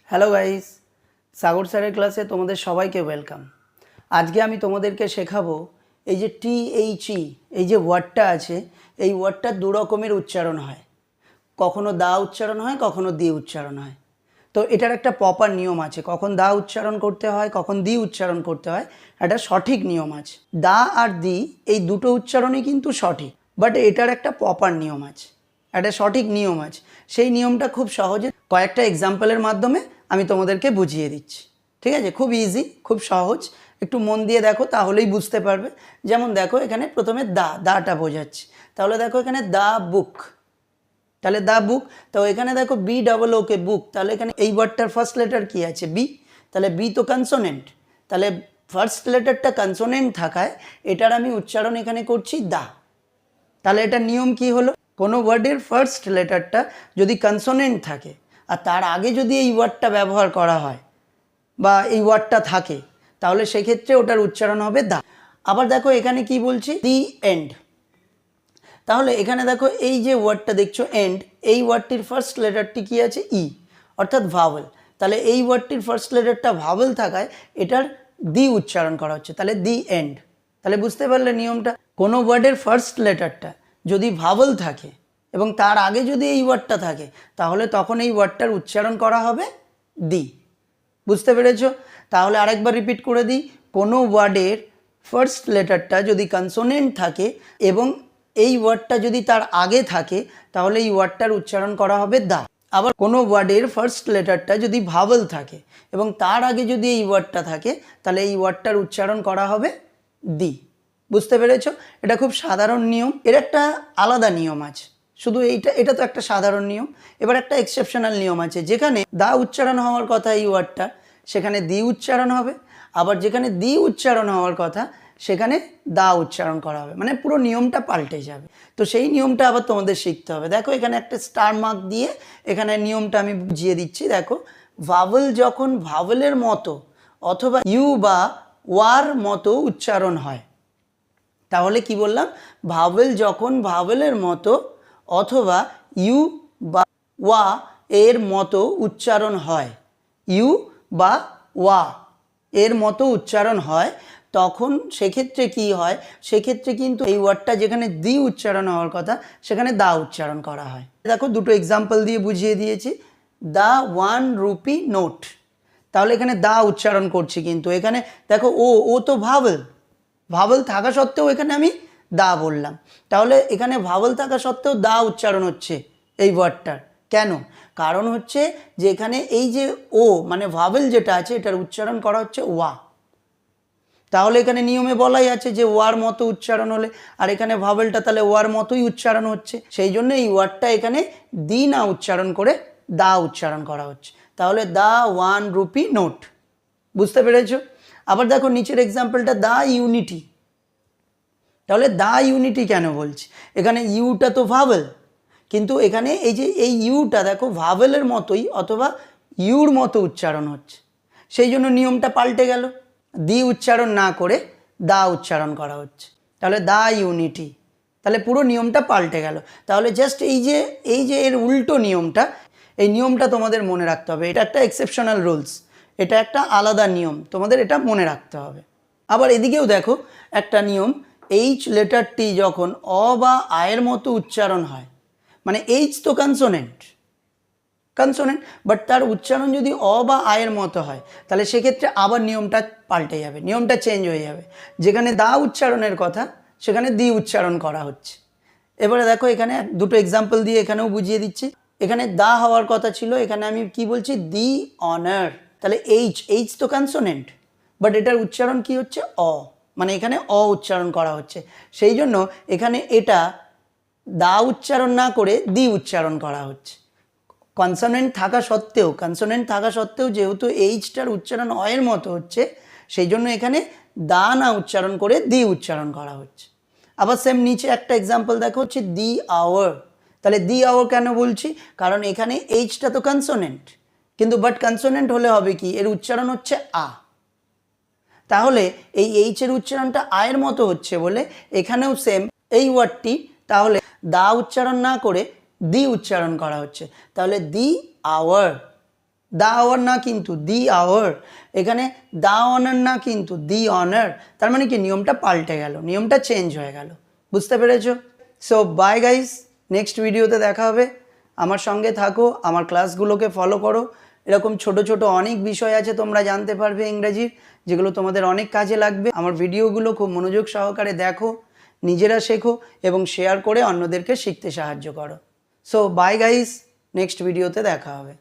Hello guys, সাগর স্যারের ক্লাসে তোমাদের সবাইকে ওয়েলকাম। আজকে আমি তোমাদেরকে শেখাবো এই যে THE এই যে ওয়ার্ডটা আছে, এই ওয়ার্ডটা দু রকমের উচ্চারণ হয়। কখনো দা উচ্চারণ হয়, কখনো দি উচ্চারণ হয়। তো এটার একটা প্রপার নিয়ম আছে, কখন দা উচ্চারণ করতে হয়, কখন দি উচ্চারণ করতে হয়, একটা সঠিক নিয়ম আছে। দা আর দি এই দুটো উচ্চারণই কিন্তু সঠিক, বাট এটার একটা প্রপার নিয়ম আছে, একটা সঠিক নিয়ম আছে। সেই নিয়মটা খুব সহজে কয়েকটা এক্সাম্পলের মাধ্যমে আমি তোমাদেরকে বুঝিয়ে দিচ্ছি। ঠিক আছে, খুব ইজি, খুব সহজ, একটু মন দিয়ে দেখো তাহলেই বুঝতে পারবে। যেমন দেখো এখানে প্রথমে দাটা বোঝাচ্ছি, তাহলে দেখো এখানে দা বুক, তাহলে দা বুক। তো এখানে দেখো BOOK বুক, তাহলে এখানে এই ওয়ার্ডটার ফার্স্ট লেটার কি আছে? বি। তাহলে বি তো কনসোনেন্ট, তাহলে ফার্স্ট লেটারটা কনসোনেন্ট থাকায় এটার আমি উচ্চারণ এখানে করছি দা। তাহলে এটার নিয়ম কি হলো? কোনো ওয়ার্ডের ফার্স্ট লেটারটা যদি কনসোনেন্ট থাকে আর তার আগে যদি এই ওয়ার্ডটা ব্যবহার করা হয় বা এই ওয়ার্ডটা থাকে, তাহলে সেক্ষেত্রে ওটার উচ্চারণ হবে দা। আবার দেখো এখানে কি বলছি, দি এন্ড। তাহলে এখানে দেখো এই যে ওয়ার্ডটা দেখছো এন্ড, এই ওয়ার্ডটির ফার্স্ট লেটারটি কি আছে? ই, অর্থাৎ ভাওয়েল। তাহলে এই ওয়ার্ডটির ফার্স্ট লেটারটা ভাওয়েল থাকায় এটার দি উচ্চারণ করা হচ্ছে, তাহলে দি এন্ড। তাহলে বুঝতে পারলে নিয়মটা? কোনো ওয়ার্ডের ফার্স্ট লেটারটা যদি ভাওয়েল থাকে এবং তার আগে যদি এই ওয়ার্ডটা থাকে, তাহলে তখন এই ওয়ার্ডটার উচ্চারণ করা হবে দি। বুঝতে পেরেছো? তাহলে আরেকবার রিপিট করে দিই, কোনো ওয়ার্ডের ফার্স্ট লেটারটা যদি কনসোনেন্ট থাকে এবং এই ওয়ার্ডটা যদি তার আগে থাকে, তাহলে এই ওয়ার্ডটার উচ্চারণ করা হবে দা। আবার কোনো ওয়ার্ডের ফার্স্ট লেটারটা যদি ভাওয়েল থাকে এবং তার আগে যদি এই ওয়ার্ডটা থাকে, তাহলে এই ওয়ার্ডটার উচ্চারণ করা হবে দি। বুঝতে পেরেছো? এটা খুব সাধারণ নিয়ম, এর একটা আলাদা নিয়ম আছে। শুধু এটা তো একটা সাধারণ নিয়ম। এবার একটা এক্সেপশনাল নিয়ম আছে, যেখানে দা উচ্চারণ হওয়ার কথা এই ওয়ার্ডটা, সেখানে দি উচ্চারণ হবে। আবার যেখানে দি উচ্চারণ হওয়ার কথা সেখানে দা উচ্চারণ করা হবে, মানে পুরো নিয়মটা পাল্টে যাবে। তো সেই নিয়মটা আবার তোমাদের শিখতে হবে। দেখো এখানে একটা স্টার মার্ক দিয়ে এখানে নিয়মটা আমি বুঝিয়ে দিচ্ছি। দেখো, ভাওয়েল যখন ভাওয়েলের মতো অথবা ইউ বা ওয়ার মতো উচ্চারণ হয়, তাহলে কি বললাম? ভাওয়েল যখন ভাওয়েলের মতো অথবা ইউ বা ওয়া এর মতো উচ্চারণ হয়, ইউ বা ওয়া এর মতো উচ্চারণ হয়, তখন সেক্ষেত্রে কি হয়? সেক্ষেত্রে কিন্তু এই ওয়ার্ডটা যেখানে দি উচ্চারণ হওয়ার কথা সেখানে দা উচ্চারণ করা হয়। দেখো দুটো এক্সাম্পল দিয়ে বুঝিয়ে দিয়েছি। দ্য 1 রুপি নোট, তাহলে এখানে দা উচ্চারণ করছি, কিন্তু এখানে দেখো ও তো ভাওয়েল, ভাওয়েল থাকা সত্ত্বেও এখানে আমি দা বললাম। তাহলে এখানে ভাওয়েল থাকা সত্ত্বেও দা উচ্চারণ হচ্ছে এই ওয়ার্ডটার। কেন? কারণ হচ্ছে যে এখানে এই যে ও মানে ভাওয়েল যেটা আছে, এটার উচ্চারণ করা হচ্ছে ওয়া। তাহলে এখানে নিয়মে বলাই আছে যে ওয়ার মতো উচ্চারণ হলে, আর এখানে ভাওয়েলটা তাহলে ওয়ার মতোই উচ্চারণ হচ্ছে, সেই জন্য এই ওয়ার্ডটা এখানে দি না উচ্চারণ করে দা উচ্চারণ করা হচ্ছে। তাহলে দ্য 1 রুপি নোট। বুঝতে পেরেছো? আবার দেখো নিচের এক্সাম্পলটা, দা ইউনিটি। তাহলে দা ইউনিটি কেন বলছি? এখানে ইউটা তো ভাওয়েল, কিন্তু এখানে এই যে এই ইউটা দেখো ভাওয়েলের মতোই অথবা ইউর মতো উচ্চারণ হচ্ছে, সেই জন্য নিয়মটা পাল্টে গেল, দি উচ্চারণ না করে দা উচ্চারণ করা হচ্ছে। তাহলে দা ইউনিটি, তাহলে পুরো নিয়মটা পাল্টে গেল। তাহলে জাস্ট এই যে এর উল্টো নিয়মটা, এই নিয়মটা তোমাদের মনে রাখতে হবে। এটা একটা এক্সেপশনাল রুলস, এটা একটা আলাদা নিয়ম, তোমাদের এটা মনে রাখতে হবে। আবার এদিকেও দেখো একটা নিয়ম, এইচ লেটারটি যখন অ বা আয়ের মতো উচ্চারণ হয়, মানে এইচ তো কনসোনেন্ট, বাট তার উচ্চারণ যদি অ বা আয়ের মতো হয়, তাহলে সেক্ষেত্রে আবার নিয়মটা পাল্টে যাবে, নিয়মটা চেঞ্জ হয়ে যাবে। যেখানে দা উচ্চারণের কথা সেখানে দি উচ্চারণ করা হচ্ছে। এবারে দেখো এখানে দুটো এক্সাম্পল দিয়ে এখানেও বুঝিয়ে দিচ্ছি। এখানে দা হওয়ার কথা ছিল, এখানে আমি কি বলছি? দি অনার। তাহলে এইচ তো কনসোনেন্ট, বাট এটার উচ্চারণ কি হচ্ছে? অ, মানে এখানে অ উচ্চারণ করা হচ্ছে, সেই জন্য এখানে এটা দা উচ্চারণ না করে দি উচ্চারণ করা হচ্ছে। কনসোনেন্ট থাকা সত্ত্বেও যেহেতু এইচটার উচ্চারণ অয়ের মতো হচ্ছে, সেই জন্য এখানে দা না উচ্চারণ করে দি উচ্চারণ করা হচ্ছে। আবার সেম নিচে একটা এক্সাম্পল দেখো, হচ্ছে দি আওয়ার। তাহলে দি আওয়ার কেন বলছি? কারণ এখানে এইচটা তো কনসোনেন্ট, কিন্তু বাট কনসোনেন্ট হলে হবে কি? এর উচ্চারণ হচ্ছে আ। তাহলে এই এইচের উচ্চারণটা আয়ের মতো হচ্ছে বলে এখানেও সেম এই ওয়ার্ডটি তাহলে দা উচ্চারণ না করে দি উচ্চারণ করা হচ্ছে। তাহলে দি আওয়ার, দ্য আওয়ার না কিন্তু দি আওয়ার, এখানে দ্য অনার না কিন্তু দি অনার। তার মানে কি নিয়মটা পাল্টে গেল, নিয়মটা চেঞ্জ হয়ে গেল। বুঝতে পেরেছো? সো বাই গাইস, নেক্সট ভিডিওতে দেখা হবে। আমার সঙ্গে থাকো, আমার ক্লাসগুলোকে ফলো করো। এরকম ছোট ছোট অনেক বিষয় আছে তোমরা জানতে পারবে ইংরেজির, যেগুলো তোমাদের অনেক কাজে লাগবে। আমার ভিডিওগুলো খুব মনোযোগ সহকারে দেখো, নিজেরা শেখো এবং শেয়ার করে অন্যদেরকে শিখতে সাহায্য করো। সো বাই গাইস, নেক্সট ভিডিওতে দেখা হবে।